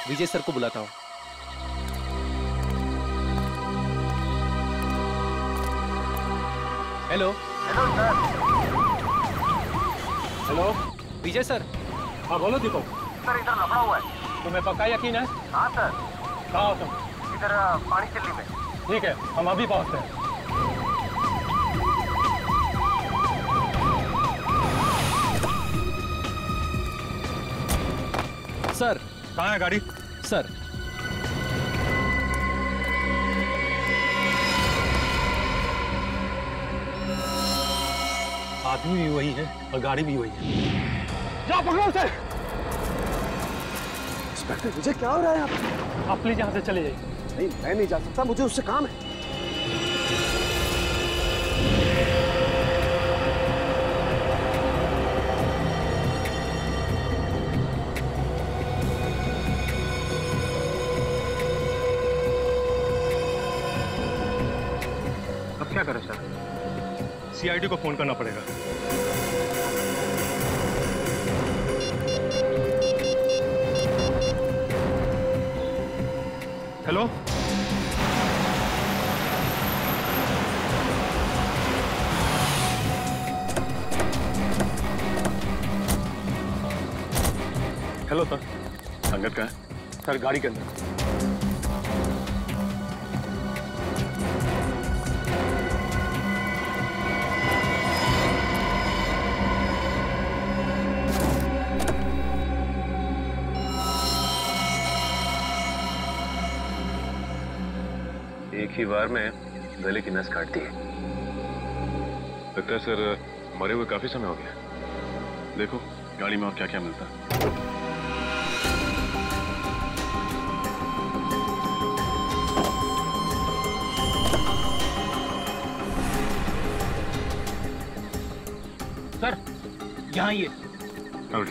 विजय sir को बुलाता हूँ। हेलो। Hello sir. हेलो विजय सर। हाँ बोलो दीपक। सर इधर लफड़ा हुआ है। तुम्हें पक्का यकीन है? हाँ सर। कहाँ हो तुम? इधर पानी चिल्ली में। ठीक है, हम अभी पहुँचते हैं। सर। कहाँ है गाड़ी? सर आदमी भी वही है और गाड़ी भी वही है। जाओ पकड़ो उसे। इंस्पेक्टर विजय, क्या हो रहा है यहाँ पे? आप प्लीज यहाँ से चले जाइए। नहीं, मैं नहीं जा सकता, मुझे उससे काम है। अब क्या करें सर? सीआईडी को फोन करना पड़ेगा। हेलो। Hello sir. संगत का है? सर गाड़ी के अंदर। एक ही बार में गले की नस काट दी है। लगता है सर मरे हुए काफी समय हो गया। देखो गाड़ी में और क्या क्या मिलता है। सर यहाँ ये और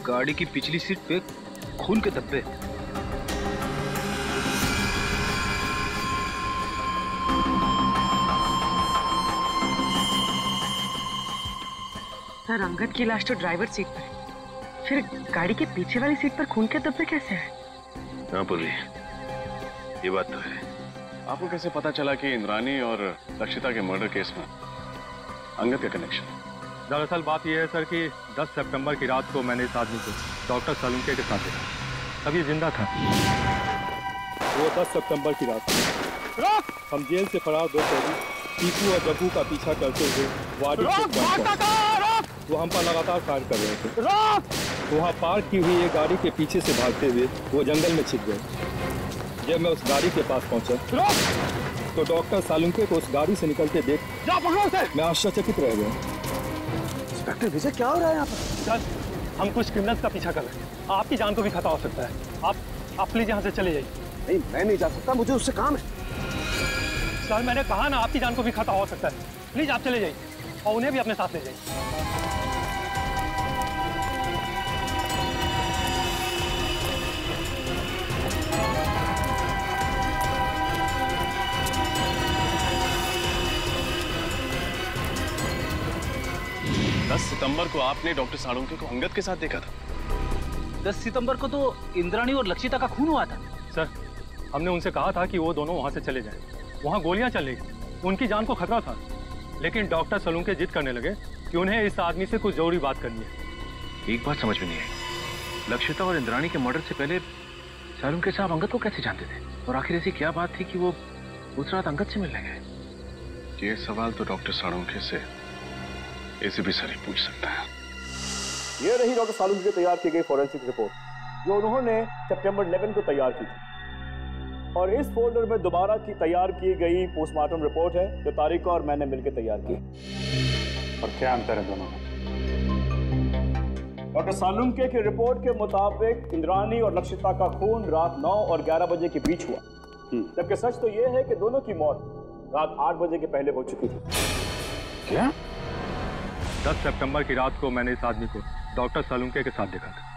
गाड़ी की पिछली सीट पे खून के धब्बे। सर अंगद की लाश तो ड्राइवर सीट पर है, फिर गाड़ी के पीछे वाली सीट पर खून के धब्बे कैसे हैं? हाँ पुली, ये बात तो है। आपको कैसे पता चला कि इंद्रानी और लक्षिता के मर्डर केस में अंगद का कनेक्शन? दरअसल बात यह है सर कि 10 सितंबर की रात को मैंने इस आदमी को डॉक्टर सलूंके के साथ देखा। तभी जिंदा था। वो 10 सितंबर की रात हम जेल से फरार दो कैदी टीकू और जग्गू का पीछा करते हुए वाड़ी वो हम पर लगातार फायर कर रहे थे। वहाँ पार्क की हुई एक गाड़ी के पीछे से भागते हुए वो जंगल में छिप गए। जब मैं उस गाड़ी के पास पहुंचा तो डॉक्टर सालुंके को उस गाड़ी से निकलते देख मैं आश्चर्यचकित रह गया। इंस्पेक्टर विजय, क्या हो रहा है यहाँ पर? सर हम कुछ क्रिमिनल्स का पीछा कर रहे हैं। आपकी जान को भी खतरा हो सकता है। आप प्लीज यहाँ से चले जाइए। नहीं, मैं नहीं जा सकता, मुझे उससे काम है। सर मैंने कहा ना, आपकी जान को भी खतरा हो सकता है। प्लीज आप चले जाइए और उन्हें भी अपने साथ ले जाइए। 10 सितंबर को आपने डॉक्टर सालुंके को अंगद के साथ देखा था। 10 सितंबर को तो इंद्राणी और लक्षिता का खून हुआ था। सर हमने उनसे कहा था कि वो दोनों वहां से चले जाएं। वहां गोलियां चल रही थी, उनकी जान को खतरा था। लेकिन डॉक्टर सलूंके जिद करने लगे कि उन्हें इस आदमी से कुछ जरूरी बात करनी है। एक बात समझ में नहीं आई, लक्षिता और इंद्राणी के मर्डर से पहले सालुंके साहब अंगद को कैसे जानते थे? और आखिर ऐसी क्या बात थी कि वो उस रात अंगद से मिलने गए? ये सवाल तो डॉक्टर सालुंके से एसीपी सर ही पूछ सकता है। ये रही डॉक्टर सालुंके की तैयार की गई फॉरेंसिक रिपोर्ट, जो उन्होंने सितंबर 11 को तैयार की थी। और इस फोल्डर में दोबारा की तैयार की गई पोस्टमार्टम रिपोर्ट है, जो तारिका और मैंने मिलकर तैयार की। और क्या अंतर है दोनों में? डॉक्टर सालुंके की रिपोर्ट के मुताबिक इंद्राणी और लक्षिता का खून रात 9 और 11 बजे के बीच हुआ, जबकि सच तो यह है कि दोनों की मौत रात 8 बजे के पहले हो चुकी थी। क्या? 10 सितंबर की रात को मैंने इस आदमी को डॉक्टर सालुंके के साथ देखा था।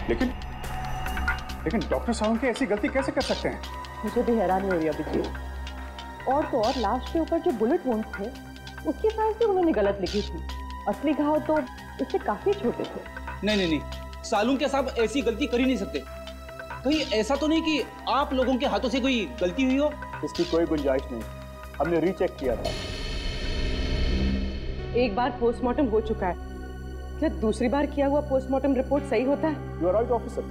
लेकिन डॉक्टर सालुंके ऐसी गलती कैसे कर सकते हैं? मुझे भी हैरानी हो रही है अभी। और तो और लाश के ऊपर जो बुलेट वुंड थे, उसकी साइज भी उन्होंने गलत लिखी थी। असली घाव तो इससे काफी छोटे थे। नहीं, सालुंखे साहब ऐसी गलती कर ही नहीं सकते। कहीं ऐसा तो नहीं कि आप लोगों के हाथों से कोई गलती हुई हो? इसकी कोई गुंजाइश नहीं, हमने रीचेक किया था। एक बार पोस्टमार्टम हो चुका है, क्या दूसरी बार किया हुआ पोस्टमार्टम रिपोर्ट सही होता है? यू आर राइट ऑफिसर,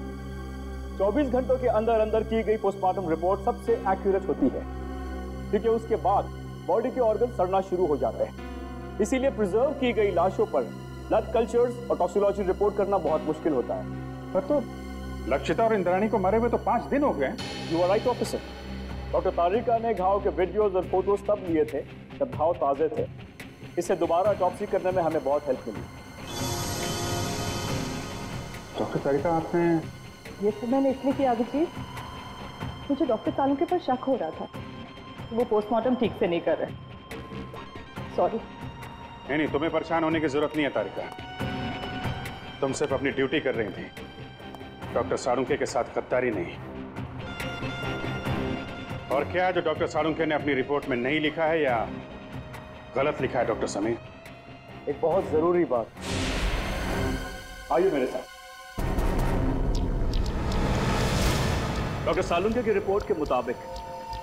24 घंटों के अंदर अंदर की गई पोस्टमार्टम रिपोर्ट सबसे एक्यूरेट होती है, क्योंकि उसके बाद बॉडी के ऑर्गन सड़ना शुरू हो जाते हैं। इसीलिए प्रिजर्व की गई लाशों पर ब्लड कल्चर्स और टॉक्सिकोलॉजी रिपोर्ट करना बहुत मुश्किल होता है। पर तो लक्षिता और इंद्राणी को मरे हुए तो 5 दिन हो गए। You are right officer, doctor Tarika ने घाव के वीडियोज और फोटोज तब लिए थे जब घाव ताजे थे। इसे दोबारा ऑटोप्सी करने में हमें बहुत हेल्प मिली। डॉक्टर तारिका, आपने ये तो मैंने इसलिए किया अभिजीत, मुझे डॉक्टर सालुंखे पर शक हो रहा था, वो पोस्टमार्टम ठीक से नहीं कर रहे। सॉरी। नहीं, तुम्हें परेशान होने की जरूरत नहीं है तारिका, तुम सिर्फ अपनी ड्यूटी कर रही थी, डॉक्टर सालुंखे के साथ गद्दारी नहीं। और क्या है जो डॉक्टर सालुंखे ने अपनी रिपोर्ट में नहीं लिखा है या गलत लिखा है डॉक्टर समीर? एक बहुत जरूरी बात, आइए मेरे साथ। डॉक्टर सालुंखे की रिपोर्ट के मुताबिक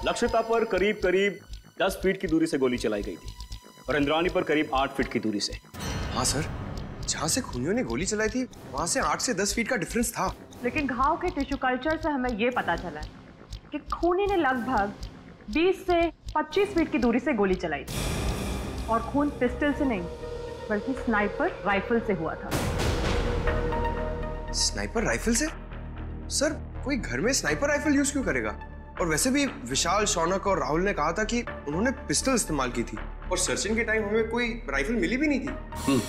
लक्षिता पर करीब 10 फीट की दूरी से गोली चलाई गई थी और इंद्राणी पर करीब 8 फीट की दूरी से। हाँ सर, जहाँ से खूनियों ने गोली चलाई थी वहाँ से 8 से 10 फीट का डिफरेंस था। लेकिन घाव के टिश्यू कल्चर से हमें ये पता चला है कि खूनी ने लगभग 20 से 25 फीट की दूरी से गोली चलाई थी और खून पिस्टल से नहीं बल्कि स्नाइपर राइफल से हुआ था। स्नाइपर राइफल से? सर, कोई घर में स्नाइपर राइफल यूज क्यों करेगा? और वैसे भी विशाल, शौनक और राहुल ने कहा था कि उन्होंने पिस्टल इस्तेमाल की थी और सर्चिंग के टाइम हमें कोई राइफल मिली भी नहीं थी।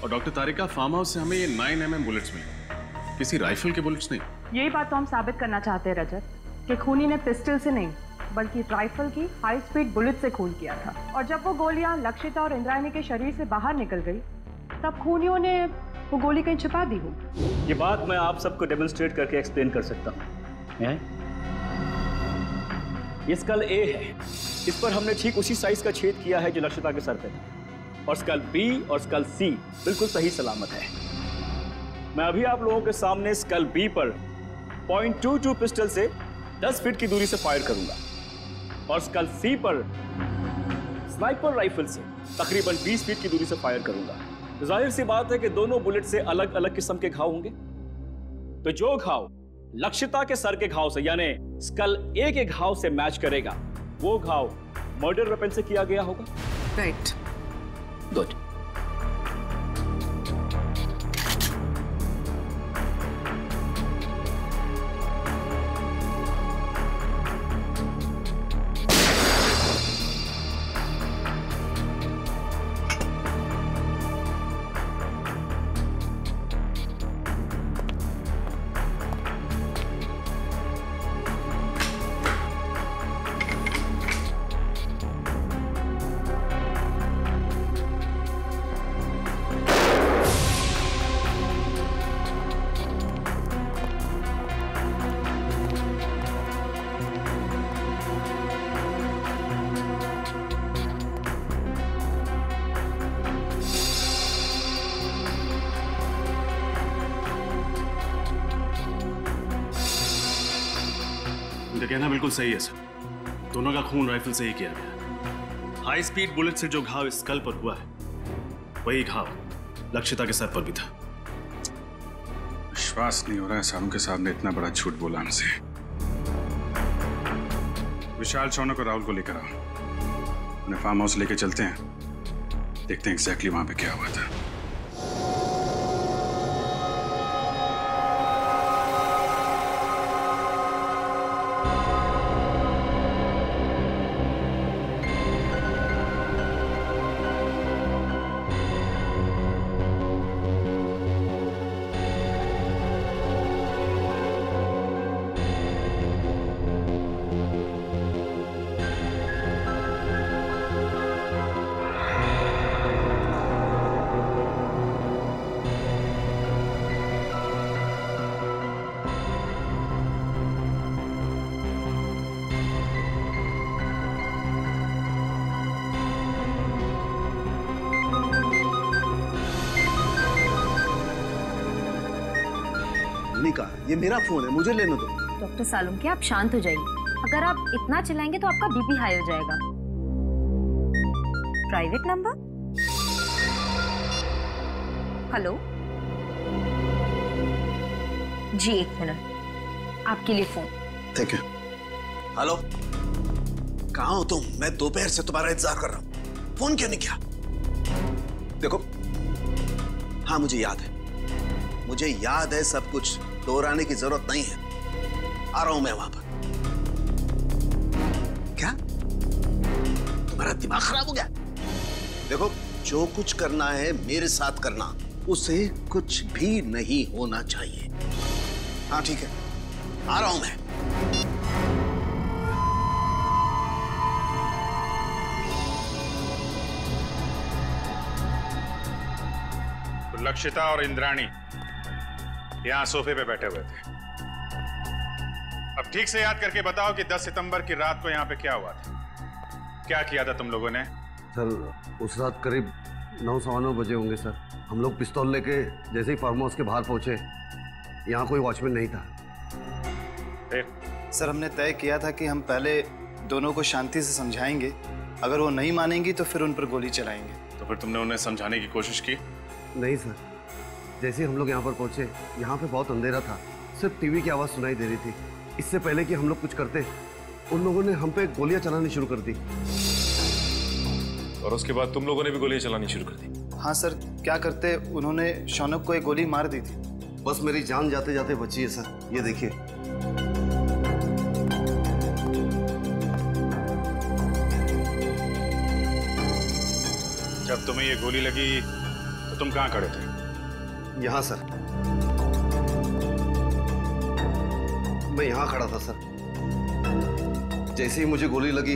और डॉक्टर तारिका, फार्म हाउस से हमें ये 9mm बुलेट्स मिले, किसी राइफल के बुलेट्स नहीं। यही बात तो हम साबित करना चाहते हैं रजत, कि खूनी ने पिस्टल से नहीं बल्कि राइफल की हाई स्पीड बुलेट से खून किया था। और जब वो गोलियां लक्षिता और इंद्राणी के शरीर से बाहर निकल गई तब खूनियों ने वो गोली कहीं छिपा दी हो। ये बात मैं आप सबको डेमोन्स्ट्रेट करके एक्सप्लेन कर सकता हूँ। ये स्कल ए है, इस पर हमने ठीक उसी साइज का छेद किया है जो लक्षिता के सर पे था, और स्कल बी और स्कल सी बिल्कुल सही सलामत है। मैं अभी आप लोगों के सामने स्कल बी पर .22 पिस्टल से 10 फीट की दूरी से फायर करूंगा और स्कल सी पर स्नाइपर राइफल से तकरीबन 20 फीट की दूरी से फायर करूंगा। जाहिर सी बात है कि दोनों बुलेट से अलग अलग किस्म के घाव होंगे, तो जो घाव लक्षिता के सर के घाव से यानी स्कल ए के घाव से मैच करेगा वो घाव मर्डर वेपन से किया गया होगा। Right, good. कहना बिल्कुल सही है सर, दोनों का खून राइफल से ही किया गया। हाई स्पीड बुलेट से जो घाव स्कल पर हुआ है वही घाव लक्षिता के सर पर भी था। विश्वास नहीं हो रहा है सालुंखे साहब ने इतना बड़ा झूठ बोला हमसे। विशाल, शौनक और राहुल को लेकर आओ, उन्हें फार्म हाउस लेके चलते हैं, देखते हैं एग्जैक्टली वहां पे क्या हुआ था। नहीं कहा, ये मेरा फोन है, मुझे लेने दो। डॉक्टर सालुंके आप शांत हो जाइए। अगर आप इतना चिल्लाएंगे तो आपका बीपी हाई हो जाएगा। Private number? हेलो जी, 1 मिनट, आपके लिए फोन। ठीक है। हेलो, कहाँ हो तुम? मैं दोपहर से तुम्हारा इंतजार कर रहा हूँ, फोन क्यों नहीं किया? देखो, हाँ मुझे याद है सब कुछ, दोहराने की जरूरत नहीं है। आ रहा हूं मैं वहां पर। क्या तुम्हारा दिमाग खराब हो गया? देखो, जो कुछ करना है मेरे साथ करना, उसे कुछ भी नहीं होना चाहिए। हाँ ठीक है, आ रहा हूं मैं। तो लक्षिता और इंद्राणी यहां सोफे पे बैठे हुए थे। अब ठीक से याद करके बताओ कि 10 सितंबर की रात को यहाँ पे क्या हुआ था? क्या किया था तुम लोगों ने? सर, उस रात करीब 9-9:15 बजे होंगे सर। हम लोग पिस्तौल लेके जैसे ही फार्म हाउस के बाहर पहुंचे, यहाँ कोई वॉचमैन नहीं था। सर, हमने तय किया था कि हम पहले दोनों को शांति से समझाएंगे, अगर वो नहीं मानेंगी तो फिर उन पर गोली चलाएंगे। तो फिर तुमने उन्हें समझाने की कोशिश की? नहीं सर, जैसे ही हम लोग यहाँ पर पहुंचे, यहाँ पे बहुत अंधेरा था, सिर्फ टीवी की आवाज़ सुनाई दे रही थी। इससे पहले कि हम लोग कुछ करते, उन लोगों ने हम पे गोलियां चलानी शुरू कर दी। और उसके बाद तुम लोगों ने भी गोलियां चलानी शुरू कर दी? हाँ सर, क्या करते, उन्होंने शौनक को एक गोली मार दी थी। बस मेरी जान जाते जाते बची है सर, ये देखिए। जब तुम्हें ये गोली लगी तो तुम कहाँ खड़े थे? यहाँ सर, मैं यहाँ खड़ा था सर। जैसे ही मुझे गोली लगी,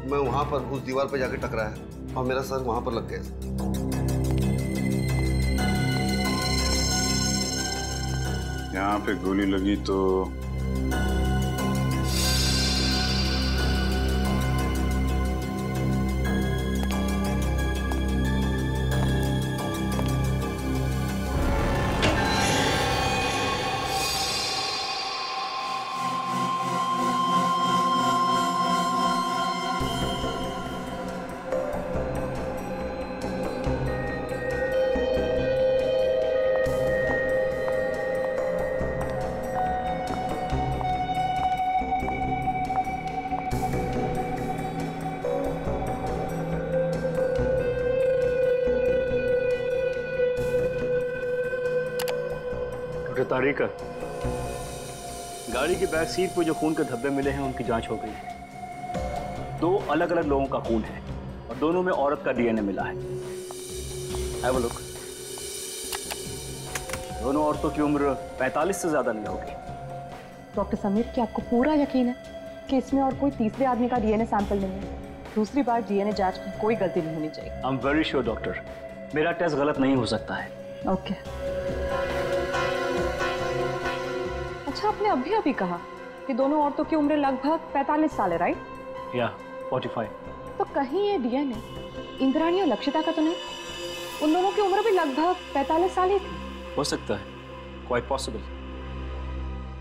मैं वहां पर उस दीवार पर जाके टकराया और मेरा सर वहां पर लग गया। यहाँ पे गोली लगी तो तारिका, गाड़ी की बैक सीट पर जो खून के धब्बे मिले हैं उनकी जांच हो गई है। 2 अलग अलग लोगों का खून है और दोनों में औरत का डीएनए मिला है। Have a look. दोनों औरतों की उम्र 45 से ज्यादा नहीं होगी। डॉक्टर समीर, क्या आपको पूरा यकीन है कि इसमें और कोई तीसरे आदमी का डीएनए सैंपल नहीं है? दूसरी बार डीएनए जांच में कोई गलती नहीं होनी चाहिए। I am very sure doctor, मेरा टेस्ट गलत नहीं हो सकता है। ओके। अच्छा, आपने अभी कहा कि दोनों औरतों की उम्र लगभग 45 साल है, राइट? या 45। तो कहीं ये डीएनए इंद्राणी और लक्षिता का तो नहीं? उन दोनों की उम्र भी लगभग 45 साल ही थी। हो सकता है, क्वाइट पॉसिबल।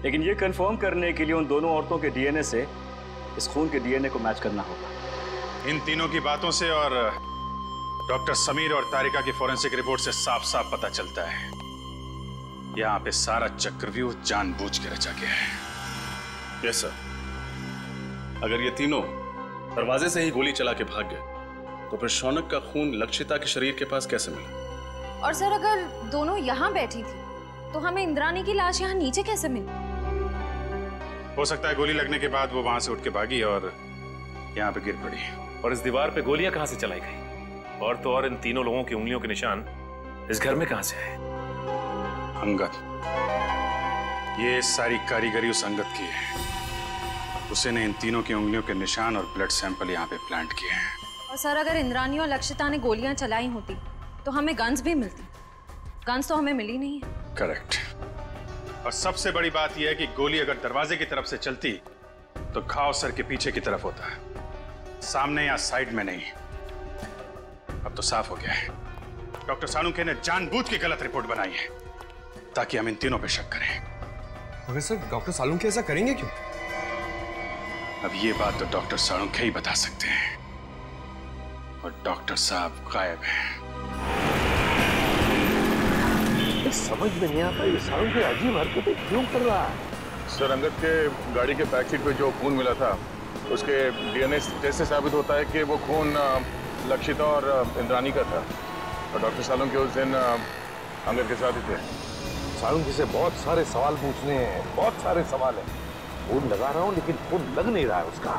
लेकिन ये कंफर्म करने के लिए उन दोनों औरतों के डीएनए से इस खून के डीएनए को मैच करना होगा। इन तीनों की बातों से और डॉक्टर समीर और तारिका की फोरेंसिक रिपोर्ट से साफ साफ पता चलता है, यहाँ पे सारा चक्रव्यूह जानबूझ के रचा गया है। Yes sir. अगर ये तीनों दरवाजे से ही गोली चला के भाग गए, तो फिर शौनक का खून लक्षिता के शरीर के पास कैसे मिला? और सर, अगर दोनों यहाँ बैठी थी, तो हमें इंद्राणी की लाश यहाँ नीचे कैसे मिली? हो सकता है गोली लगने के बाद वो वहां से उठ के भागी और यहाँ पे गिर पड़ी। और इस दीवार पे गोलियां कहाँ से चलाई गई? और तो और इन तीनों लोगों की उंगलियों के निशान इस घर में कहाँ से आए? अंगद, ये सारी कारीगरी उस अंगद की है। उसी ने इन तीनों की उंगलियों के निशान और ब्लड सैंपल यहाँ पे प्लांट किए हैं। और सर, अगर इंद्राणी और लक्षिता ने गोलियां चलाई होती तो हमें गन्स भी मिलती। गन्स तो हमें मिली नहीं है। करेक्ट। और सबसे बड़ी बात यह है कि गोली अगर दरवाजे की तरफ से चलती तो घाव सर के पीछे की तरफ होता है, सामने या साइड में नहीं। अब तो साफ हो गया है, डॉक्टर सालुंके ने जानबूझ के गलत रिपोर्ट बनाई है ताकि हम इन तीनों पे शक करें। मगर सर डॉक्टर सालुंखे ऐसा करेंगे क्यों? अब ये बात तो डॉक्टर सालुंखे ही बता सकते हैं, और डॉक्टर साहब गायब हैं। समझ में नहीं आता ये सालुंखे अजीब हरकतें क्यों कर रहा है। सर, अंगद के गाड़ी के बैक सीट पे जो खून मिला था उसके डीएनए टेस्ट से साबित होता है कि वो खून लक्षिता और इंद्राणी का था, और डॉक्टर सालुंखे उस दिन अंगद के साथ ही थे। सालुंखे से बहुत सारे सवाल पूछने हैं, बहुत सारे सवाल हैं। फोन लगा रहा हूँ लेकिन फोन लग नहीं रहा है उसका।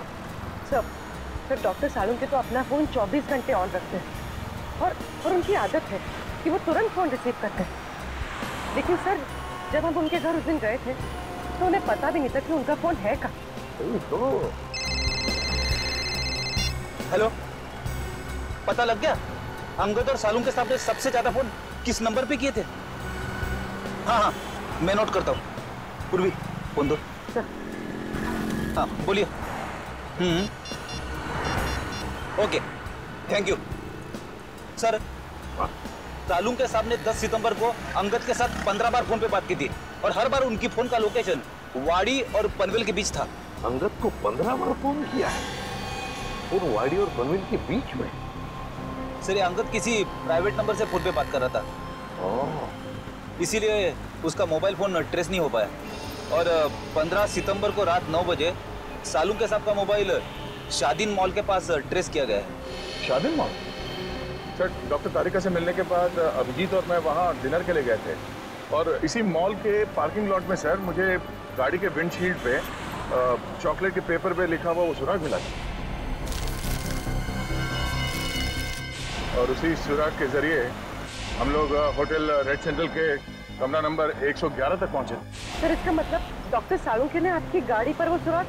सर डॉक्टर सालुंखे तो अपना फोन 24 घंटे ऑन रखते हैं और उनकी आदत है कि वो तुरंत फोन रिसीव करते हैं। लेकिन सर जब हम उनके घर उस दिन गए थे तो उन्हें पता भी नहीं था कि उनका फोन है कहाँ। हेलो, पता लग गया अंगद और सालुंखे साहब ने सबसे ज्यादा फोन किस नंबर पे किए थे? हाँ, मैं नोट करता हूँ। पूर्वी फोन दो। हाँ बोलिए। Okay, thank you sir. Salunkhe साहब ने 10 सितंबर को अंगद के साथ 15 बार फोन पे बात की थी, और हर बार उनकी फोन का लोकेशन वाड़ी और पनवेल के बीच था। अंगद को 15 बार फोन किया है और वाड़ी और पनवेल के बीच में? सर ये अंगद किसी प्राइवेट नंबर से फोन पे बात कर रहा था, इसीलिए उसका मोबाइल फोन ट्रेस नहीं हो पाया। और 15 सितंबर को रात 9 बजे सालुंखे साहब का मोबाइल शादीन मॉल के पास ट्रेस किया गया है। शादीन मॉल? सर, डॉक्टर तारिका से मिलने के बाद अभिजीत और मैं वहाँ डिनर के लिए गए थे, और इसी मॉल के पार्किंग लॉट में सर मुझे गाड़ी के विंडशील्ड पे चॉकलेट के पेपर पे लिखा हुआ वो सुराग मिला था, और उसी सुराग के जरिए हम लोग होटल रेड सेंट्रल के कमरा नंबर 111 तक पहुंचे। सर इसका मतलब डॉक्टर सालुंखे ने आपकी गाड़ी पर वो सुराग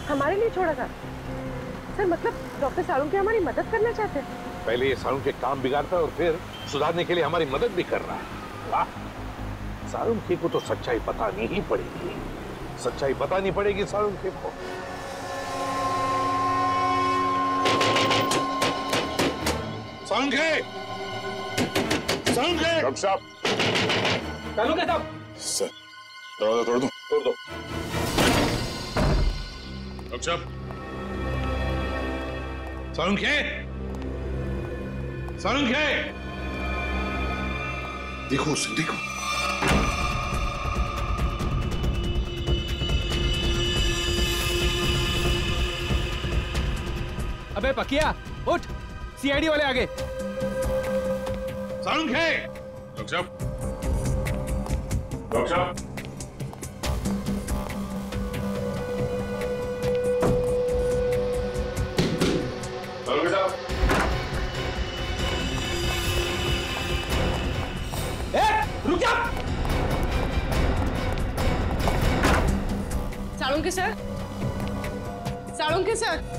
हमारे लिए छोड़ा था। सर मतलब डॉक्टर सालुंखे हमारी मदद करना चाहते हैं। पहले ये सालुंखे काम बिगाड़ता है और फिर सुधारने के लिए हमारी मदद भी कर रहा है। वाह, सालुंखे को तो सच्चाई बतानी ही पड़ेगी, सच्चाई बतानी पड़ेगी सालुंखे को। सालुंखे! सालुंखे! डॉक्टर साहब! सालुंखे साहब! सर, दरवाजा तोड़ दूं? तोड़ दो। डॉक्टर साहब! सालुंखे! सालुंखे! देखो उसे, देखो। अबे पकिया, उठ, सीआईडी वाले आगे। सालुंखे! डॉक्टर साहब! डॉक्टर साहब! सालुंखे साहब! रुक जा! Salunkhe sir, Salunkhe sir.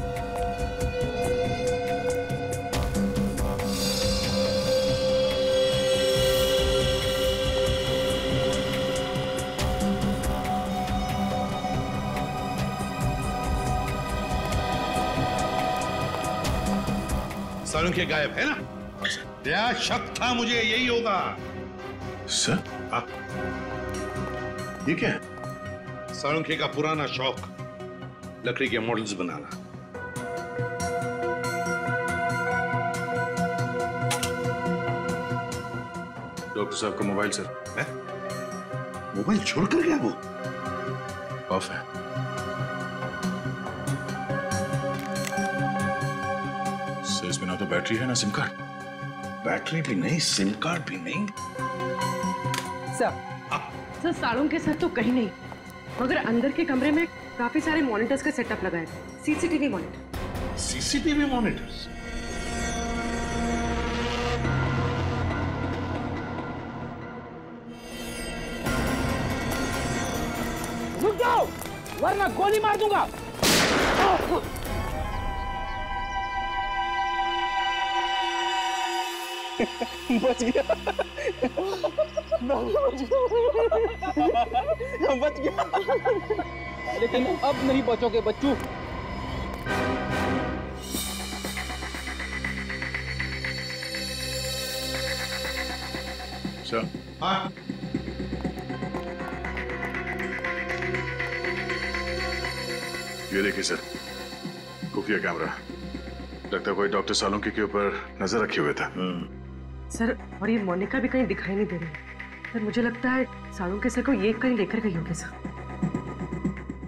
सालुंखे गायब है ना? क्या शक था मुझे यही होगा। सर? ये क्या है? सालुंखे का पुराना शौक, लकड़ी के मॉडल्स बनाना। डॉक्टर साहब का मोबाइल सर। मोबाइल छोड़कर गया वो? ऑफ है। सर इसमें ना तो बैटरी है ना सिम कार्ड। बैटरी भी नहीं, सिम कार्ड भी नहीं। सर सालुंखे सर तो कहीं नहीं, मगर अंदर के कमरे में काफी सारे मॉनिटर्स का सेटअप लगा है, सीसीटीवी मॉनिटर। CCTV monitors? रुक जाओ, वरना गोली मार दूंगा। बच गया। बच गया, लेकिन अब नहीं बचोगे बच्चू। सर? हाँ? ये देखिए सर, खुफिया कैमरा। लगता है कोई डॉक्टर सालुंके के ऊपर नजर रखे हुए था। सर, और ये मोनिका भी कहीं दिखाई नहीं दे रही। सर, मुझे लगता है सालुंके सर को ये कहीं लेकर गई होगी सर।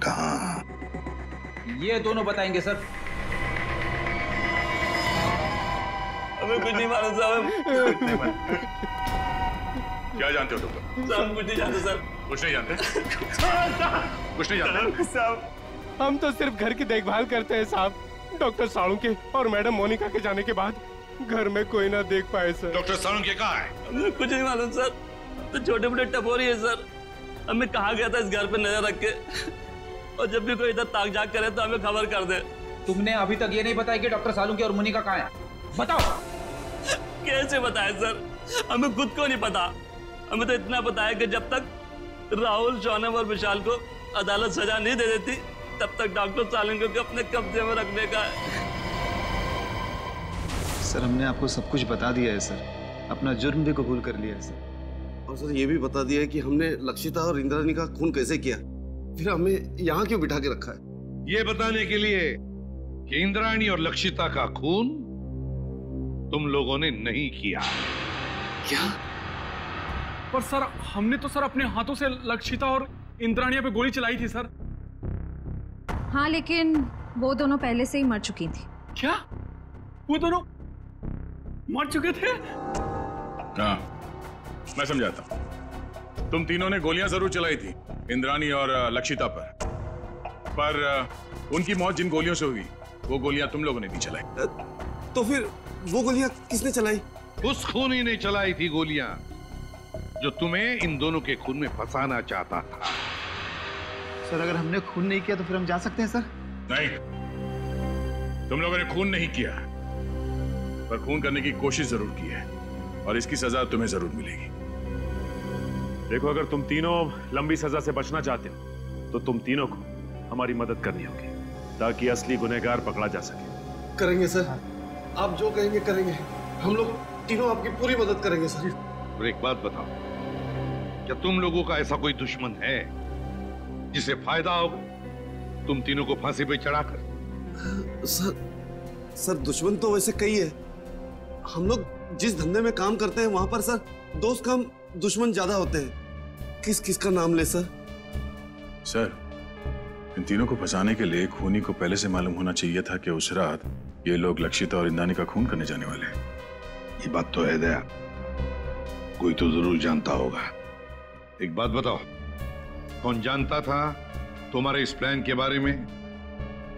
कहाँ? ये दोनों बताएंगे सर। हमें कुछ नहीं मालूम साहब। क्या जानते हो तुम? साहब कुछ नहीं जानते सर। कुछ नहीं जानते? कुछ नहीं जानते? साहब, हम तो सिर्फ घर की देखभाल करते हैं साहब। डॉक्टर सालुंके और मैडम मोनिका के जाने के बाद घर में कोई ना देख पाए सर। डॉक्टर सालुंके कहाँ है? हमें कुछ नहीं मालूम सर। तो छोटे मोटे टपोरी है सर। हमें कहा गया था इस घर पे नजर रख के, और जब भी कोई इधर ताक झाक करे तो हमें खबर कर दे। तुमने अभी तक ये नहीं बताया कि डॉक्टर सालुंके और मोनिका कहाँ है? बताओ। कैसे बताए सर? हमें खुद को नहीं पता। हमें तो इतना पता है कि जब तक राहुल, शौनक और विशाल को अदालत सजा नहीं दे देती, तब तक डॉक्टर सालुंके को अपने कब्जे में रखने का है। सर, हमने आपको सब कुछ बता दिया है सर। अपना जुर्म भी कबूल कर लिया है सर। और सर ये भी बता दिया है कि हमने लक्षिता और इंद्राणी का खून कैसे किया। फिर हमें यहाँ क्यों बिठा के रखा है? ये बताने के लिए कि इंद्राणी और लक्षिता का खून तुम लोगों ने नहीं किया। क्या? पर सर, हमने तो सर अपने हाथों से लक्षिता और इंद्राणी पे गोली चलाई थी सर। हाँ, लेकिन वो दोनों पहले से ही मर चुकी थी। क्या? वो दोनों मर चुके थे? हाँ, मैं समझाता हूं। तुम तीनों ने गोलियां जरूर चलाई थी इंद्राणी और लक्षिता पर उनकी मौत जिन गोलियों से हुई, वो गोलियां तुम लोगों ने भी चलाई। तो फिर वो गोलियां किसने चलाई? उस खूनी ने चलाई थी गोलियां जो तुम्हें इन दोनों के खून में फंसाना चाहता था। सर, अगर हमने खून नहीं किया तो फिर हम जा सकते हैं सर? नहीं, तुम लोगों ने खून नहीं किया, पर खून करने की कोशिश जरूर की है, और इसकी सजा तुम्हें जरूर मिलेगी। देखो, अगर तुम तीनों लंबी सजा से बचना चाहते हो तो तुम तीनों को हमारी मदद करनी होगी, ताकि असली गुनहगार पकड़ा जा सके। करेंगे सर, आप जो कहेंगे करेंगे। हम लोग तीनों आपकी पूरी मदद करेंगे सर। और एक बात बताओ, क्या तुम लोगों का ऐसा कोई दुश्मन है जिसे फायदा होगा तुम तीनों को फांसी पे चढ़ाकर? सर दुश्मन तो वैसे कई है। हम लोग जिस धंधे में काम करते हैं वहां पर सर दोस्त कम दुश्मन ज्यादा होते हैं। किस किस का नाम ले सर? सर, इन तीनों को फंसाने के लिए खूनी को पहले से मालूम होना चाहिए था कि उस रात ये लोग लक्षिता और इंद्राणी का खून करने जाने वाले हैं। ये बात तो है दया, कोई तो जरूर जानता होगा। एक बात बताओ, कौन जानता था तुम्हारे इस प्लान के बारे में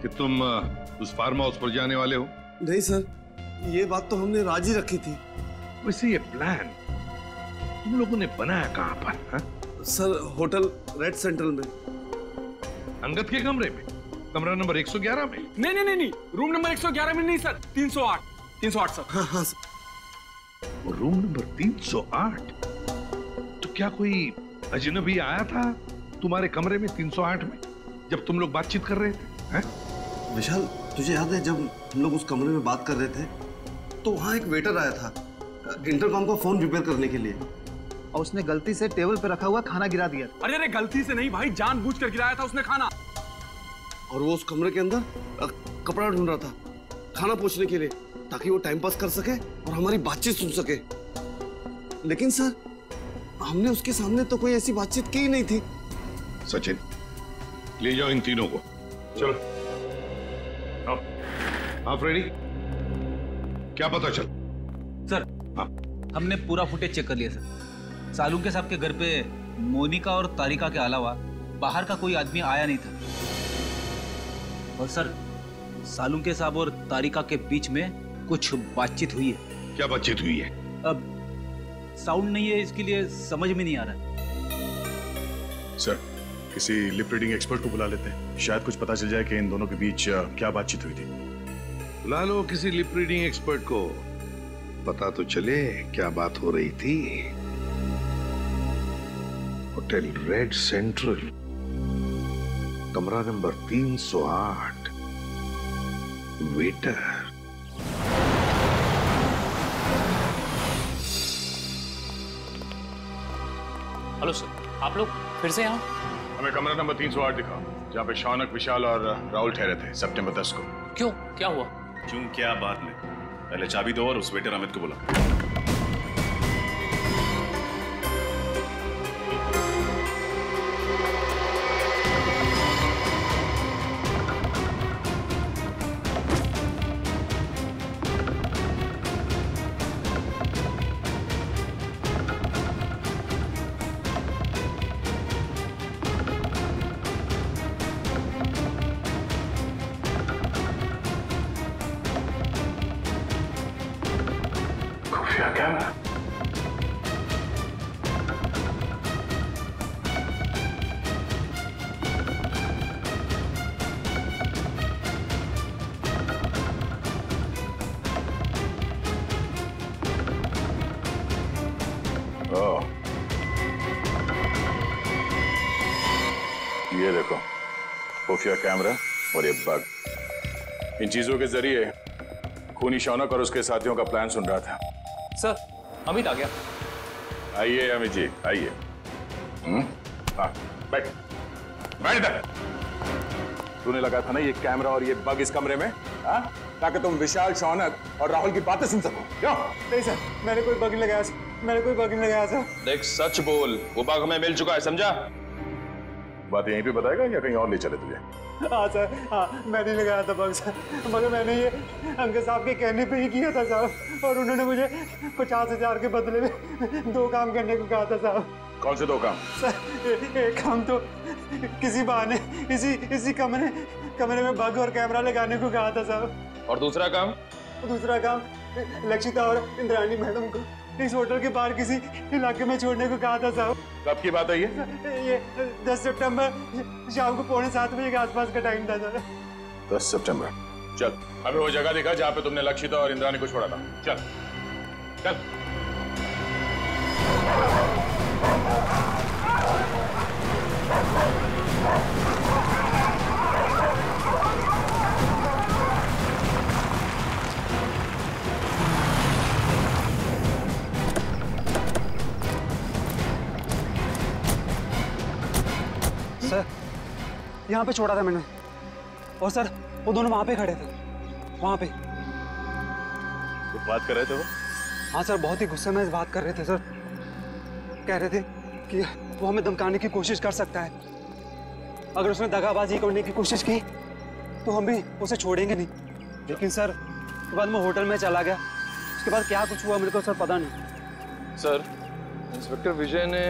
कि तुम उस फार्म हाउस पर जाने वाले हो? नहीं सर, ये बात तो हमने राजी रखी थी। वैसे ये प्लान तुम लोगों ने बनाया कहां पर? हा? सर, होटल रेड सेंट्रल में। अंगद के कमरे में? कमरा नंबर 111 में? नहीं, रूम नंबर 111 में नहीं सर, 308 सर। हाँ सर। Room number 308? तो क्या कोई अजनबी आया था तुम्हारे कमरे में 308 में जब तुम लोग बातचीत कर रहे थे? विशाल, तुझे याद है जब हम लोग उस कमरे में बात कर रहे थे तो वहां एक वेटर आया था इंटरकॉम का फोन रिपेयर करने के लिए, और उसने गलती से टेबल पे रखा हुआ खाना गिरा दिया। अरे गलती से नहीं भाई, जानबूझकर गिराया था उसने खाना। और वो उस कमरे के अंदर कपड़ा ढूंढ रहा था खाना पोंछने के लिए, ताकि वो टाइम पास कर सके और हमारी बातचीत सुन सके। लेकिन सर, हमने उसके सामने तो कोई ऐसी बातचीत की ही नहीं थी। सचिन, ले जाओ इन तीनों को। चलो। आप रेडी? क्या पता चल? सर, हमने पूरा फुटेज चेक कर लिया सर। सालुंके साहब के घर पे मोनिका और तारिका के अलावा बाहर का कोई आदमी आया नहीं था। और सर, सालुंके साहब और तारिका के बीच में कुछ बातचीत हुई है। क्या बातचीत हुई है? अब साउंड नहीं है, इसके लिए समझ में नहीं आ रहा। सर, किसी लिप रीडिंग एक्सपर्ट को बुला लेते हैं, शायद कुछ पता चल जाए कि इन दोनों के बीच क्या बातचीत हुई थी। बुला लो किसी लिप रीडिंग एक्सपर्ट को, पता तो चले क्या बात हो रही थी। होटल रेड सेंट्रल, कमरा नंबर 308, वेटर। हेलो सर, आप लोग फिर से यहाँ? हमें कमरा नंबर 308 दिखाओ। जहाँ पे शौनक, विशाल और राहुल ठहरे थे सितंबर 10 को। क्यों, क्या हुआ? क्यों क्या बात में, पहले चाबी दो और उस वेटर अमित को बुला। ये देखो, खुफिया कैमरा और ये बग। इन चीजों के जरिए खूनी शौनक और उसके साथियों का प्लान सुन रहा था। सर, अमित आ गया। आइए अमित जी, आइए। हाँ, बैठ इधर। तूने लगा था ना ये कैमरा और ये बग इस कमरे में, हाँ? ताकि तुम विशाल, शौनक और राहुल की बातें सुन सको। क्यों? नहीं सर, मैंने कोई बग नहीं लगाया सर, मैंने कोई बग नहीं लगाया सर। देख, सच बोल, वो बग हमें मिल चुका है, समझा? बात यहीं पे बताएगा या कहीं और ले चले तुझे? हाँ सर, हाँ, मैं नहीं लगाया था बग सर, मगर मैंने ये अंकल साहब के कहने पे ही किया था साहब, और उन्होंने मुझे 50,000 के बदले में 2 काम करने को कहा था साहब। कौन से 2 काम? सर, एक काम तो किसी बहाने इसी कमरे में बग और कैमरा लगाने को कहा था साहब। और दूसरा काम? दूसरा काम लक्षिता और इंद्राणी मैडम को इस होटल के बाहर किसी इलाके में छोड़ने को कहा था साहब। कब की बात है ये 10 सितंबर शाम को 6:45 बजे के आसपास का टाइम था सर। 10 सितंबर। चल, हमें वो जगह दिखा जहाँ पे तुमने लक्षिता और इंद्राणी को छोड़ा था। चल चल। सर, यहाँ पे छोड़ा था मैंने, और सर वो दोनों वहाँ पे खड़े थे, वहाँ पे। कुछ बात कर रहे थे वो? हाँ सर, बहुत ही गुस्से में बात कर रहे थे सर। कह रहे थे कि वो हमें धमकाने की कोशिश कर सकता है, अगर उसने दगाबाजी करने की कोशिश की तो हम भी उसे छोड़ेंगे नहीं। लेकिन सर बाद में होटल में चला गया, उसके बाद क्या कुछ हुआ मेरे को सर पता नहीं। सर, इंस्पेक्टर विजय ने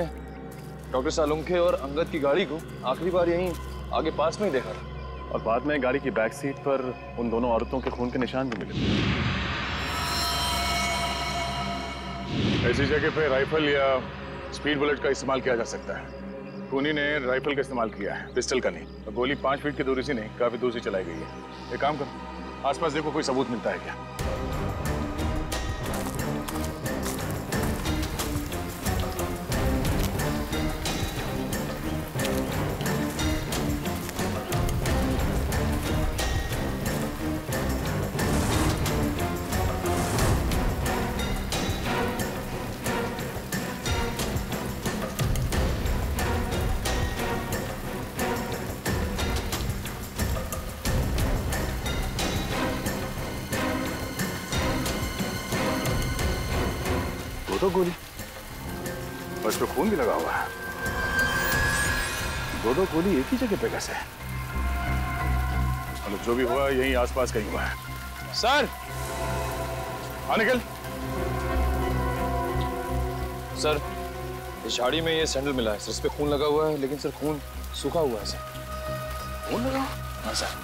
डॉक्टर सालुंखे और अंगद की गाड़ी को आखिरी बार यहीं आगे पास में ही देखा था, और बाद में गाड़ी की बैक सीट पर उन दोनों औरतों के खून के निशान भी मिले। ऐसी जगह पे राइफल या स्पीड बुलेट का इस्तेमाल किया जा सकता है। खूनी ने राइफल का इस्तेमाल किया है, पिस्टल का नहीं। और गोली 5 फीट की दूरी से नहीं, काफी दूर से चलाई गई है। एक काम करो, आसपास देखो कोई सबूत मिलता है क्या। तो गोली और इस पे खून भी लगा हुआ है। दो गोली एक ही जगह पे कैसे? मतलब जो भी हुआ यहीं आसपास कहीं हुआ है। सर, निकल। सर, इस झाड़ी में ये सैंडल मिला है सर, इस पे खून लगा हुआ है, लेकिन सर खून सूखा हुआ है सर। खून लगा? हाँ सर।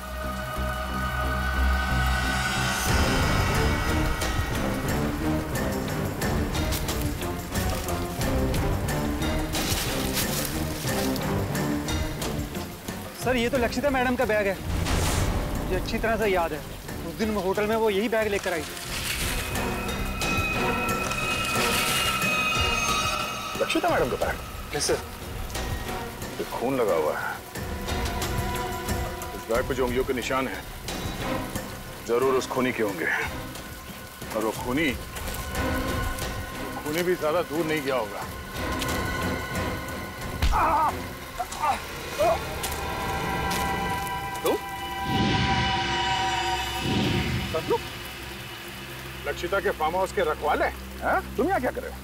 सर, ये तो लक्षिता मैडम का बैग है, मुझे अच्छी तरह से याद है। उस दिन होटल में वो यही बैग लेकर आई थी। लक्षिता मैडम का बैग? कैसे? खून लगा हुआ है। इस बैग पे जो उंगलियों के निशान हैं, जरूर उस खूनी के होंगे। और वो खूनी भी ज्यादा दूर नहीं गया होगा। बंदूक? लक्षिता के फार्म हाउस के रखवाले हैं? तुम यहाँ क्या कर रहे हो?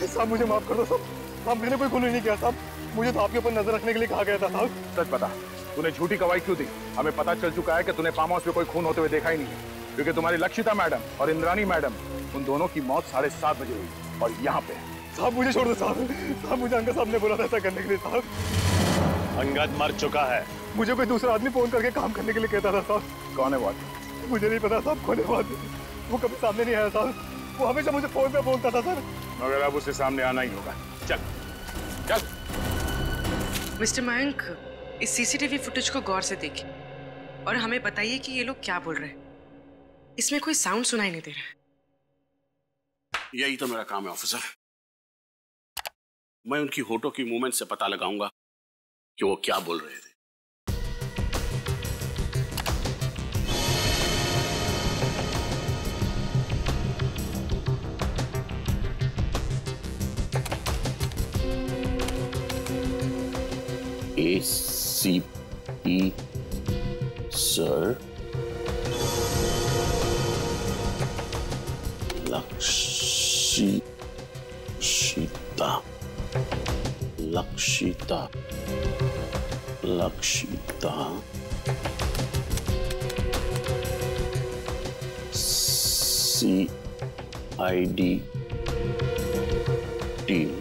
साहब मुझे माफ कर दो साहब, मैंने कोई खून नहीं किया साहब, मुझे तो आपके ऊपर नजर रखने के लिए कहा गया था साहब। सच बता, तूने झूठी गवाही क्यों दी? हमें पता चल चुका है कि तूने फार्म हाउस में कोई खून होते हुए देखा ही नहीं है, क्योंकि तुम्हारी लक्षिता मैडम और इंद्राणी मैडम, उन दोनों की मौत 7:30 बजे हुई और यहाँ पे। साहब मुझे छोड़ दो साहब, मुझे अंगद साहब ने बोला था ऐसा करने के लिए साहब। अंगद मर चुका है। मुझे कोई दूसरा आदमी फोन करके काम करने के लिए कहता था साहब। कौन है वो आदमी? मुझे नहीं पता साहब, कौन है वो आदमी? वो कभी सामने नहीं आया साहब, वो हमेशा मुझे फोन पे बोलता था सर। मगर अब उसे सामने आना ही होगा। चल चल। मिस्टर मयंक, इस सीसीटीवी फुटेज को गौर से देखिए और हमें बताइए कि ये लोग क्या बोल रहे हैं। इसमें कोई साउंड सुनाई नहीं दे रहा है। यही तो मेरा काम है ऑफिसर। मैं उनकी होठों की मूवमेंट से पता लगाऊंगा कि वो क्या बोल रहे थे। ACP sir, Lakshita CID team.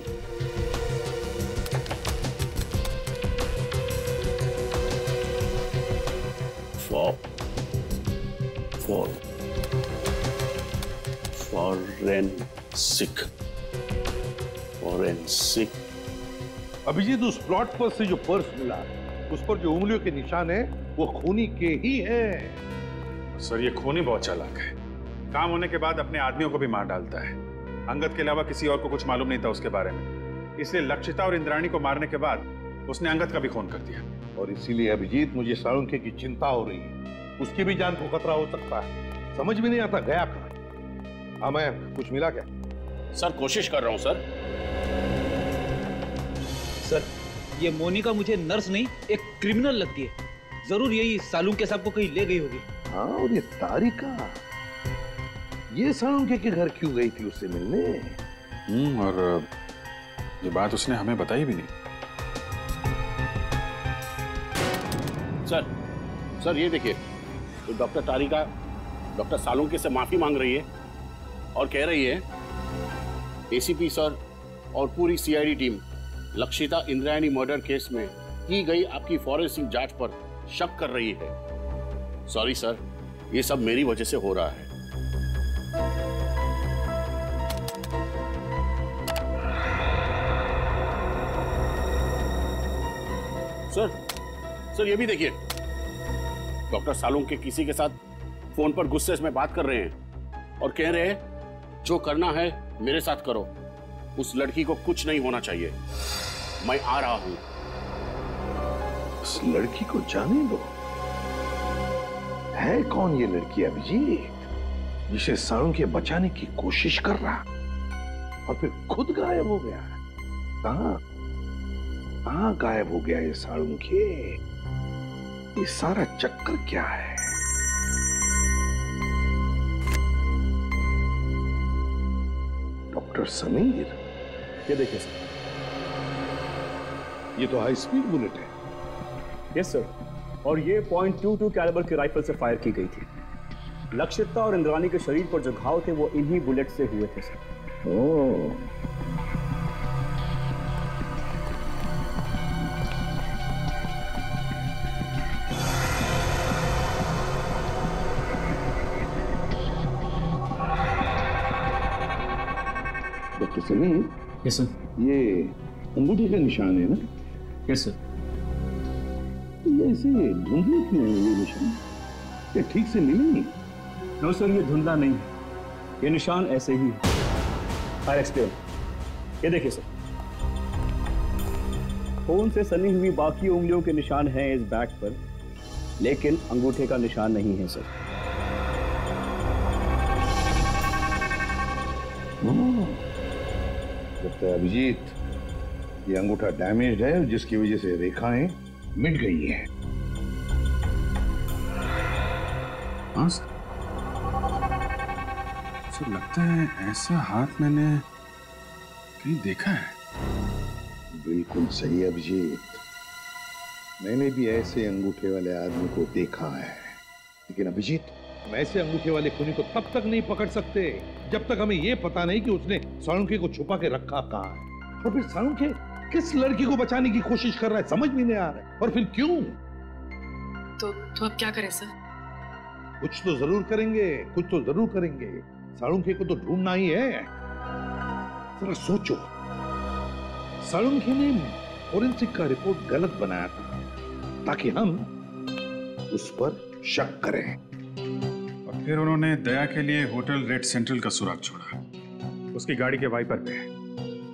Forensic. Abhijeet, उस प्लॉट पर से जो पर्स मिला, उस पर जो उंगलियों के निशान है वो खूनी के ही हैं। सर, ये खूनी बहुत चालाक है। काम होने के बाद अपने आदमियों को भी मार डालता है। अंगद के अलावा किसी और को कुछ मालूम नहीं था उसके बारे में, इसलिए लक्षिता और इंद्राणी को मारने के बाद उसने अंगद का भी खून कर दिया। और इसीलिए अभिजीत, मुझे साळुंखे की चिंता हो रही है। उसकी भी जान को खतरा हो सकता है। समझ में नहीं आता गया कहाँ। हाँ, मैं कुछ मिला क्या? सर, कोशिश कर रहा हूं सर। सर, ये मोनिका मुझे नर्स नहीं, एक क्रिमिनल लगती है। जरूर यही साळुंखे साहब को कहीं ले गई होगी। हाँ, और ये तारिका, ये साळुंखे के घर क्यों गई थी उससे मिलने? और ये बात उसने हमें बताई भी नहीं। सर ये देखिए, तो डॉक्टर तारिका डॉक्टर साळुंखे से माफी मांग रही है और कह रही है ACP सर और पूरी CID team Lakshita Indrayani murder case में की गई आपकी फॉरेंसिक जांच पर शक कर रही है। सॉरी सर, ये सब मेरी वजह से हो रहा है। सर ये भी देखिए, डॉक्टर साळुंखे किसी के साथ फोन पर गुस्से में बात कर रहे हैं और कह रहे हैं जो करना है मेरे साथ करो, उस लड़की को कुछ नहीं होना चाहिए। मैं आ रहा हूं। उस लड़की को जाने दो। है कौन ये लड़की अभिजीत, जिसे साळुंखे बचाने की कोशिश कर रहा और फिर खुद गायब हो गया? कहां गायब हो गया ये साळुंखे? ये सारा चक्कर क्या है? डॉक्टर समीर, ये देखिए सर, ये तो हाई स्पीड बुलेट है। यस सर, और ये .22 कैलिबर की राइफल से फायर की गई थी। लक्षिता और इंद्राणी के शरीर पर जो घाव थे वो इन्हीं बुलेट से हुए थे sir. Oh, doctor Sameer. Yes sir. ये अंगूठी का निशान है ना? Yes sir. ये ऐसे धुंधले क्यों है ये निशान? ये ठीक से मिले नहीं? नो सर, ये धुंधला नहीं है, ये निशान ऐसे ही है। I explain. ये देखिए सर, खून से सनी हुई बाकी उंगलियों के निशान हैं इस बैग पर, लेकिन अंगूठे का निशान नहीं है सर। लगता है अभिजीत, ये अंगूठा डैमेज है, जिसकी वजह से रेखाएं मिट गई हैं। हाँ, मुझे लगता है ऐसा हाथ मैंने कहीं देखा है। बिल्कुल सही अभिजीत, मैंने भी ऐसे अंगूठे वाले आदमी को देखा है। लेकिन अभिजीत, हम ऐसे अंगूठे वाले खूनी को तब तक नहीं पकड़ सकते जब तक हमें यह पता नहीं कि उसने साळुंखे को छुपा के रखा कहाँ है, और फिर साळुंखे किस लड़की को बचाने की कोशिश कर रहा है समझ भी नहीं आ रहा है, और फिर क्यों। तो अब क्या करें सर? कुछ तो जरूर करेंगे, कुछ तो जरूर करेंगे। साळुंखे को तो ढूंढना ही है। जरा सोचो, साळुंखे ने फोरेंसिक का रिपोर्ट गलत बनाया था ताकि हम उस पर शक करें, और फिर उन्होंने दया के लिए होटल रेड सेंट्रल का सुराग छोड़ा, उसकी गाड़ी के वाइपर पे।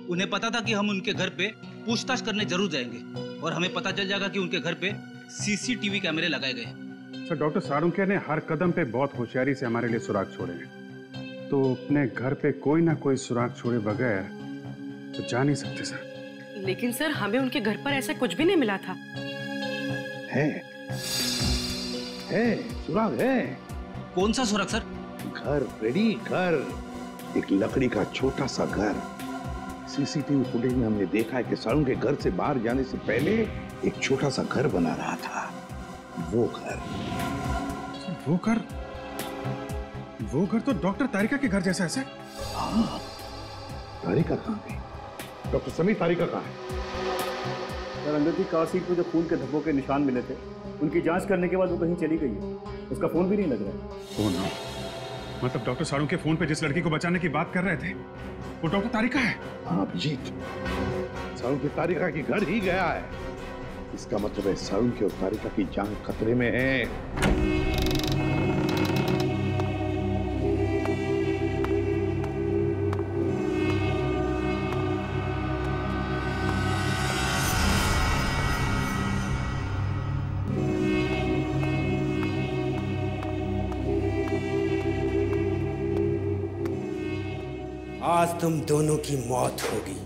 उन्हें पता था कि हम उनके घर पे पूछताछ करने जरूर जाएंगे और हमें पता चल जाएगा कि उनके घर पे सीसीटीवी कैमरे लगाए गए। सर, डॉक्टर साळुंखे ने हर कदम पे बहुत होशियारी से हमारे लिए सुराग छोड़े हैं, तो अपने घर पे कोई ना कोई सुराग छोड़े बगैर तो जा नहीं सकते सर। लेकिन सर, हमें उनके घर पर ऐसा कुछ भी नहीं मिला था। है सुराग है। कौन सा सुराग सर? घर रेडी, घर, एक लकड़ी का छोटा सा घर। सीसीटीवी फुटेज में हमने देखा है कि साळुंखे घर से बाहर जाने से पहले एक छोटा सा घर बना रहा था। वो घर तो डॉक्टर तारिका के घर जैसा है। हाँ, तारिका कहाँ है? डॉक्टर समीर, तारिका कहाँ है? सर, अंगद की कार सीट पर जो खून के धब्बों के निशान मिले थे, उनकी जांच करने के बाद वो कहीं चली गई है। उसका फोन भी नहीं लग रहा है। फोन? मतलब डॉक्टर साळुंखे फोन पे जिस लड़की को बचाने की बात कर रहे थे वो डॉक्टर तारिका है? हाँ अभिजीत, साळुंखे तारिका के घर ही गया है। इसका मतलब है साळुंखे और तारिका की जान खतरे में है। आज तुम दोनों की मौत होगी।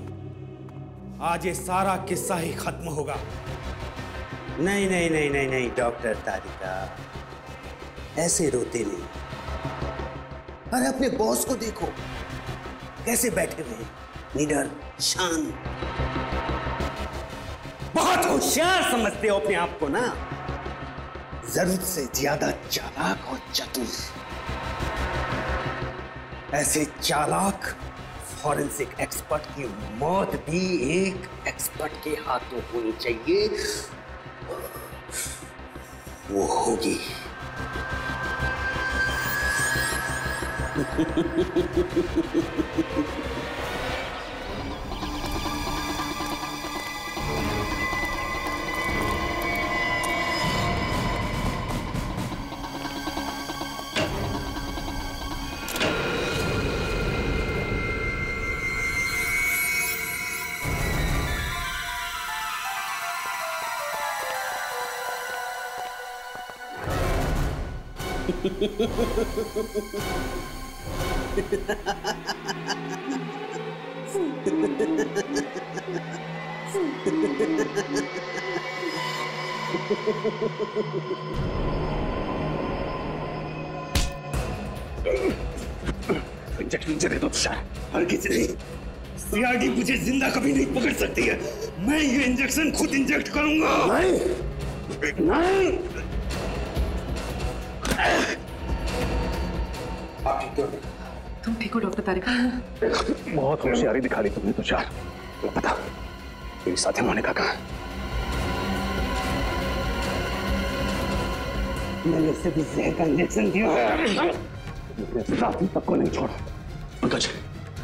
आज ये सारा किस्सा ही खत्म होगा। नहीं नहीं नहीं नहीं नहीं डॉक्टर तारिका, ऐसे रोते नहीं। अरे अपने बॉस को देखो, कैसे बैठे हुए हैं, निडर, शांत। बहुत होशियार समझते हो अपने आप को ना, जरूरत से ज्यादा चालाक और चतुर। ऐसे चालाक फॉरेंसिक एक्सपर्ट की मौत भी एक एक्सपर्ट के हाथों होनी चाहिए। वो होगी। इंजेक्शन दे दो तुषार। हर किसी नहीं, सीआरडी मुझे जिंदा कभी नहीं पकड़ सकती है। मैं ये इंजेक्शन खुद इंजेक्ट करूंगा। नहीं नहीं, तुम ठीक हो डॉक्टर तारिका? बहुत होशियारी दिखा दी तुमने तुषार। पता मेरी साथी मोनिका कहाँ है? मैंने इसे भी जहर का इंजेक्शन दिया है। अपने साथी तक को नहीं छोड़ा। पंकज,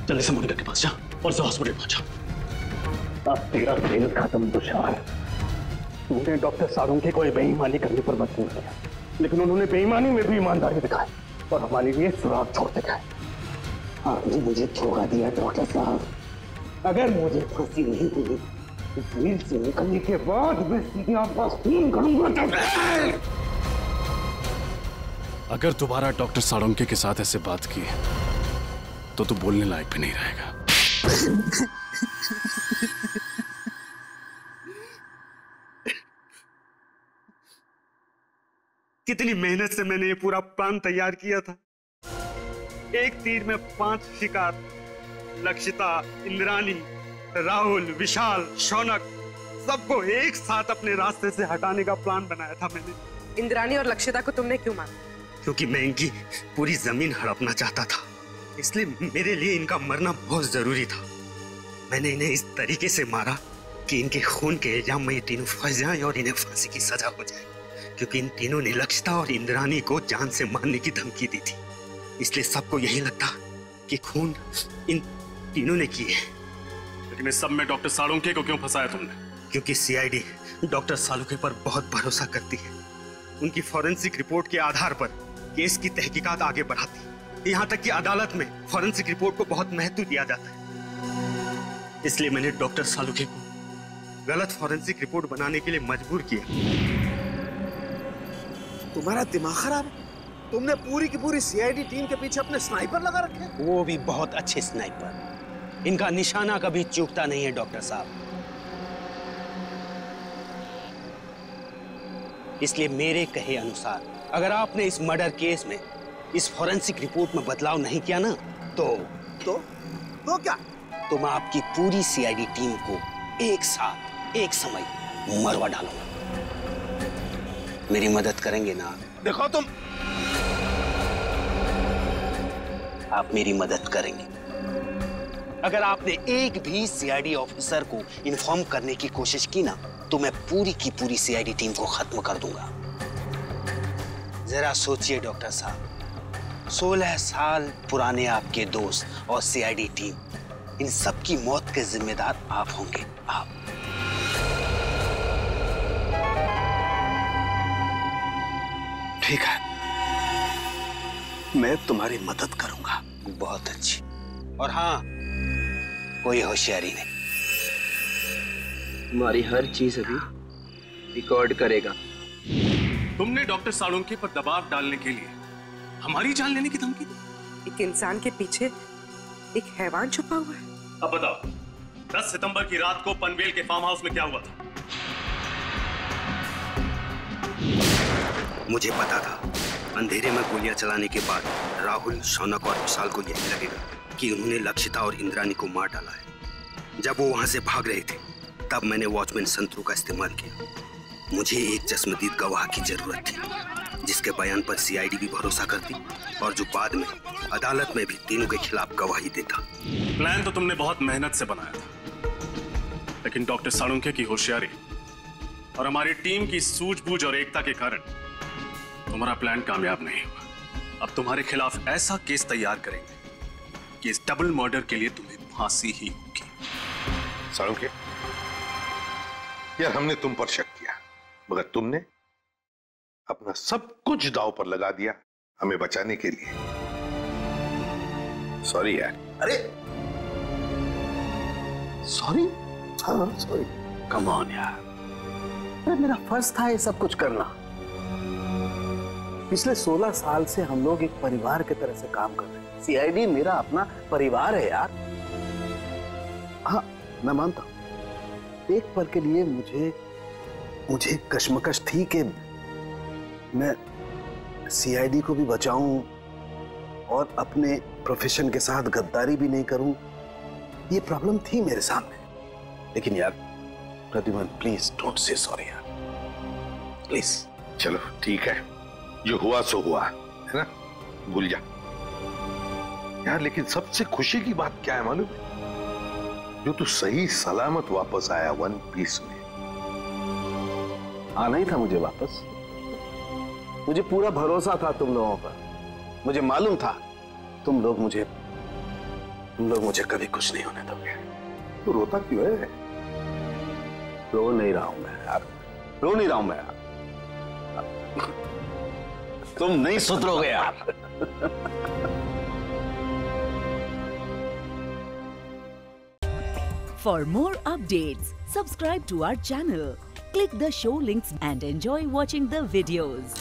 जल्दी से मोनिका के पास जा और उसे हॉस्पिटल पहुंचा। अब तेरा खेल खत्म तुषार। तूने डॉक्टर साळुंखे को बेईमानी करने पर मजबूर किया, लेकिन उन्होंने बेईमानी में भी ईमानदारी दिखाई और हमारे लिए सुराग छोड़ते गए। आपने मुझे धोखा दिया डॉक्टर साहब। अगर मुझे फांसी नहीं हुई तो जेल से निकलने के बाद मैं सीधे आपका खून करूंगा। अगर दोबारा डॉक्टर साळुंखे के साथ ऐसे बात की तो तू बोलने लायक भी नहीं रहेगा। कितनी मेहनत से मैंने ये पूरा प्लान तैयार किया था, एक तीर में 5 शिकार। लक्षिता, इंद्राणी, राहुल, विशाल, शौनक, सबको एक साथ अपने रास्ते से हटाने का प्लान बनाया था मैंने। इंद्राणी और लक्षिता को तुमने क्यों मारा? क्योंकि मैं इनकी पूरी जमीन हड़पना चाहता था, इसलिए मेरे लिए इनका मरना बहुत जरूरी था। मैंने इन्हें इस तरीके से मारा कि इनके खून के इल्जाम में ये तीनों फंस जाएं और इन्हें फांसी की सजा हो जाए, क्योंकि इन तीनों ने लक्षिता और इंद्राणी को जान से मारने की धमकी दी थी। इसलिए सबको यही लगता कि खून इन तीनों ने किए। लेकिन इस सब में डॉक्टर सालुंखे को क्यों फंसाया तुमने? क्योंकि सीआईडी डॉक्टर सालुंखे पर बहुत भरोसा करती है। उनकी फॉरेंसिक रिपोर्ट के आधार पर केस की तहकीकात आगे बढ़ाती। यहाँ तक कि अदालत में फॉरेंसिक रिपोर्ट को बहुत महत्व दिया जाता है। इसलिए मैंने डॉक्टर सालुंखे को गलत फॉरेंसिक रिपोर्ट बनाने के लिए मजबूर किया। तुम्हारा दिमाग खराब है? तुमने पूरी की पूरी सीआईडी टीम के पीछे अपने स्नाइपर लगा रखे? वो भी बहुत अच्छे स्नाइपर। इनका निशाना कभी चूकता नहीं है डॉक्टर साहब। इसलिए मेरे कहे अनुसार अगर आपने इस मर्डर केस में इस फॉरेंसिक रिपोर्ट में बदलाव नहीं किया ना तो क्या? तो मैं आपकी पूरी सीआईडी टीम को एक साथ एक समय मरवा डालूंगा। मेरी मदद करेंगे ना? देखो तुम, आप मेरी मदद करेंगे। अगर आपने एक भी सीआईडी ऑफिसर को इन्फॉर्म करने की कोशिश की ना तो मैं पूरी की पूरी सीआईडी टीम को खत्म कर दूंगा। जरा सोचिए डॉक्टर साहब, 16 साल पुराने आपके दोस्त और सीआईडी टीम, इन सब की मौत के जिम्मेदार आप होंगे। आप। ठीक है, मैं तुम्हारी मदद करूंगा। बहुत अच्छी। और हाँ, कोई होशियारी नहीं। तुम्हारी हर चीज अभी रिकॉर्ड करेगा। तुमने डॉक्टर सालुंखे पर दबाव डालने के लिए हमारी जान लेने की धमकी दी। एक इंसान के पीछे एक हैवान छुपा हुआ है। अब बताओ, 10 सितंबर की रात को पनवेल के फार्म हाउस में क्या हुआ था? मुझे पता था अंधेरे में गोलियां चलाने के बाद राहुल, शौनक और विशाल को यही लगेगा कि उन्होंने लक्षिता और इंद्राणी को मार डाला है। जब वो वहां से भाग रहे थे तब मैंने वॉचमैन संतरू का इस्तेमाल किया। मुझे एक चश्मदीद गवाह की जरूरत थी जिसके बयान पर सीआईडी भी भरोसा करती और जो बाद में अदालत में भी तीनों के खिलाफ गवाही देता। प्लान तो तुमने बहुत मेहनत से बनाया था, लेकिन डॉक्टर सालुंखे की होशियारी और हमारी टीम की सूझबूझ और एकता के कारण तुम्हारा प्लान कामयाब नहीं हुआ। अब तुम्हारे खिलाफ ऐसा केस तैयार करेंगे कि इस डबल मर्डर के लिए तुम्हें फांसी ही होगी। सालुंखे, यार हमने तुम पर शक किया, मगर तुमने अपना सब कुछ दांव पर लगा दिया हमें बचाने के लिए। सॉरी यार। अरे सॉरी? हाँ सॉरी। कम ऑन यार। अरे मेरा फर्ज था ये सब कुछ करना। पिछले 16 साल से हम लोग एक परिवार की तरह से काम कर रहे हैं। सीआईडी मेरा अपना परिवार है यार। हाँ मैं मानता हूं, एक पल के लिए मुझे कश्मकश थी कि मैं सीआईडी को भी बचाऊं और अपने प्रोफेशन के साथ गद्दारी भी नहीं करूं। ये प्रॉब्लम थी मेरे सामने। लेकिन यार Pradyuman, please don't say sorry यार, प्लीज। चलो ठीक है, जो हुआ सो हुआ, है ना, भूल जा यार। लेकिन सबसे खुशी की बात क्या है मालूम है? जो तू सही सलामत वापस आया वन पीस में। आना ही था मुझे वापस। मुझे पूरा भरोसा था तुम लोगों पर। मुझे मालूम था तुम लोग मुझे कभी कुछ नहीं होने दोगे। तू रोता क्यों है? रो नहीं रहा हूं मैं यार, रो नहीं रहा हूं मैं यार। तुम नहीं सुधरोगे यार। For more updates, subscribe to our channel, click the show links and enjoy watching the videos.